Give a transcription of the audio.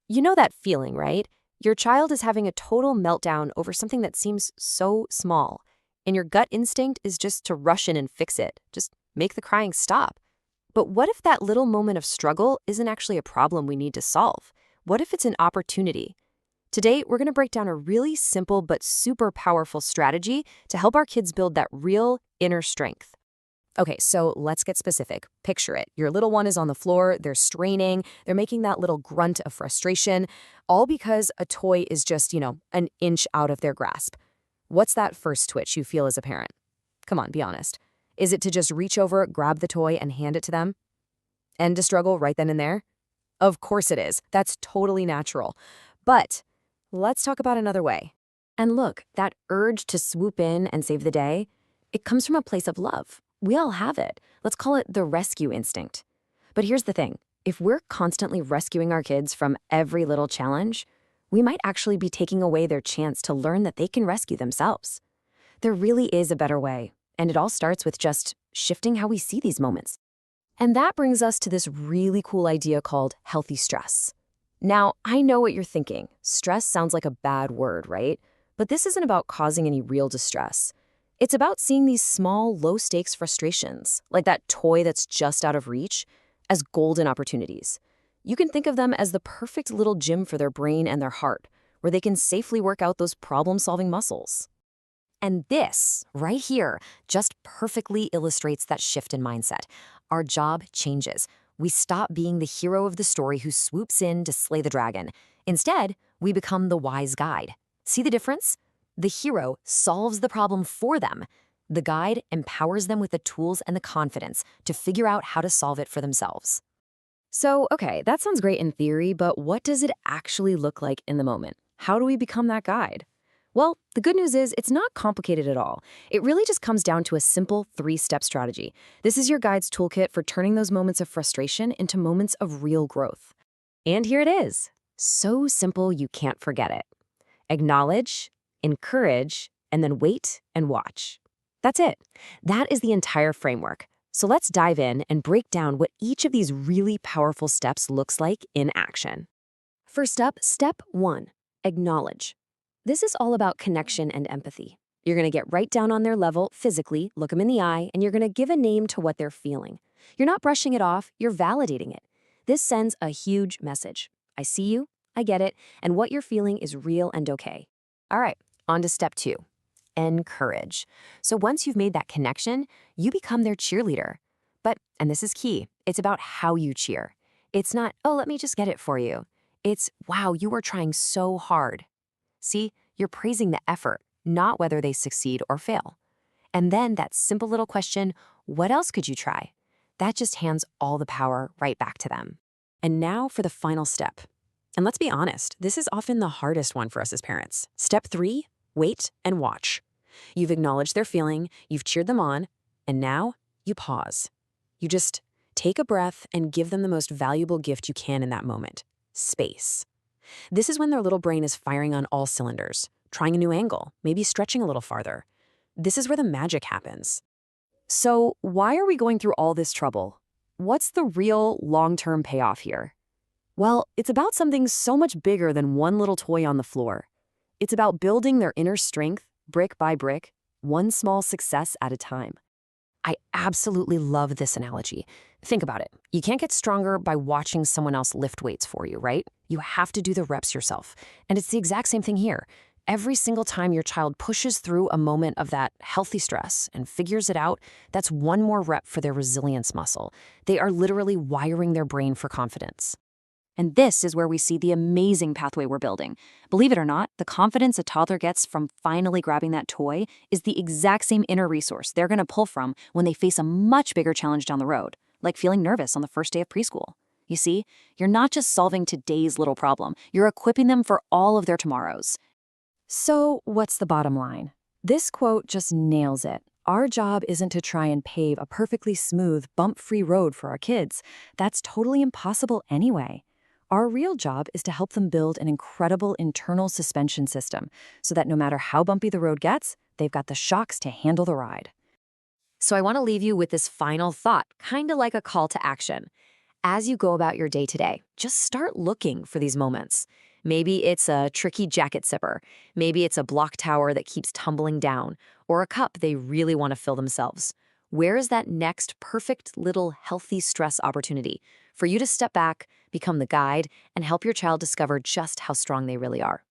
You know that feeling, right? Your child is having a total meltdown over something that seems so small, and your gut instinct is just to rush in and fix it, just make the crying stop. But what if that little moment of struggle isn't actually a problem we need to solve? What if it's an opportunity? Today, we're going to break down a really simple but super powerful strategy to help our kids build that real inner strength. Okay, so let's get specific. Picture it. Your little one is on the floor, they're straining, they're making that little grunt of frustration, all because a toy is just, an inch out of their grasp. What's that first twitch you feel as a parent? Come on, be honest. Is it to just reach over, grab the toy, and hand it to them? End a struggle right then and there? Of course it is. That's totally natural. But let's talk about another way. And look, that urge to swoop in and save the day, it comes from a place of love. We all have it. Let's call it the rescue instinct. But here's the thing. If we're constantly rescuing our kids from every little challenge, we might actually be taking away their chance to learn that they can rescue themselves. There really is a better way, and it all starts with just shifting how we see these moments. And that brings us to this really cool idea called healthy stress. Now, I know what you're thinking. Stress sounds like a bad word, right? But this isn't about causing any real distress. It's about seeing these small, low-stakes frustrations, like that toy that's just out of reach, as golden opportunities. You can think of them as the perfect little gym for their brain and their heart, where they can safely work out those problem-solving muscles. And this, right here, just perfectly illustrates that shift in mindset. Our job changes. We stop being the hero of the story who swoops in to slay the dragon. Instead, we become the wise guide. See the difference? The hero solves the problem for them. The guide empowers them with the tools and the confidence to figure out how to solve it for themselves. So, okay, that sounds great in theory, but what does it actually look like in the moment? How do we become that guide? Well, the good news is it's not complicated at all. It really just comes down to a simple 3-step strategy. This is your guide's toolkit for turning those moments of frustration into moments of real growth. And here it is. So simple you can't forget it. Acknowledge, encourage, and then wait and watch. That's it. That is the entire framework. So let's dive in and break down what each of these really powerful steps looks like in action. First up, step 1, acknowledge. This is all about connection and empathy. You're going to get right down on their level physically, look them in the eye, and you're going to give a name to what they're feeling. You're not brushing it off, you're validating it. This sends a huge message. I see you, I get it, and what you're feeling is real and okay. All right, on to step 2, encourage. So once you've made that connection, you become their cheerleader. But, and this is key, it's about how you cheer. It's not, oh, let me just get it for you. It's, wow, you are trying so hard. See, you're praising the effort, not whether they succeed or fail. And then that simple little question, what else could you try? That just hands all the power right back to them. And now for the final step. And let's be honest, this is often the hardest one for us as parents. Step 3, wait and watch. You've acknowledged their feeling, you've cheered them on, and now you pause. You just take a breath and give them the most valuable gift you can in that moment, space. This is when their little brain is firing on all cylinders, trying a new angle, maybe stretching a little farther. This is where the magic happens. So why are we going through all this trouble? What's the real long-term payoff here? Well, it's about something so much bigger than one little toy on the floor. It's about building their inner strength, brick by brick, one small success at a time. I absolutely love this analogy. Think about it. You can't get stronger by watching someone else lift weights for you, right? You have to do the reps yourself. And it's the exact same thing here. Every single time your child pushes through a moment of that healthy stress and figures it out, that's one more rep for their resilience muscle. They are literally wiring their brain for confidence. And this is where we see the amazing pathway we're building. Believe it or not, the confidence a toddler gets from finally grabbing that toy is the exact same inner resource they're going to pull from when they face a much bigger challenge down the road, like feeling nervous on the first day of preschool. You see, you're not just solving today's little problem, you're equipping them for all of their tomorrows. So what's the bottom line? This quote just nails it. Our job isn't to try and pave a perfectly smooth, bump-free road for our kids. That's totally impossible anyway. Our real job is to help them build an incredible internal suspension system so that no matter how bumpy the road gets, they've got the shocks to handle the ride. So I want to leave you with this final thought, kind of like a call to action. As you go about your day today, just start looking for these moments. Maybe it's a tricky jacket zipper. Maybe it's a block tower that keeps tumbling down, or a cup they really want to fill themselves. Where is that next perfect little healthy stress opportunity for you to step back, become the guide, and help your child discover just how strong they really are?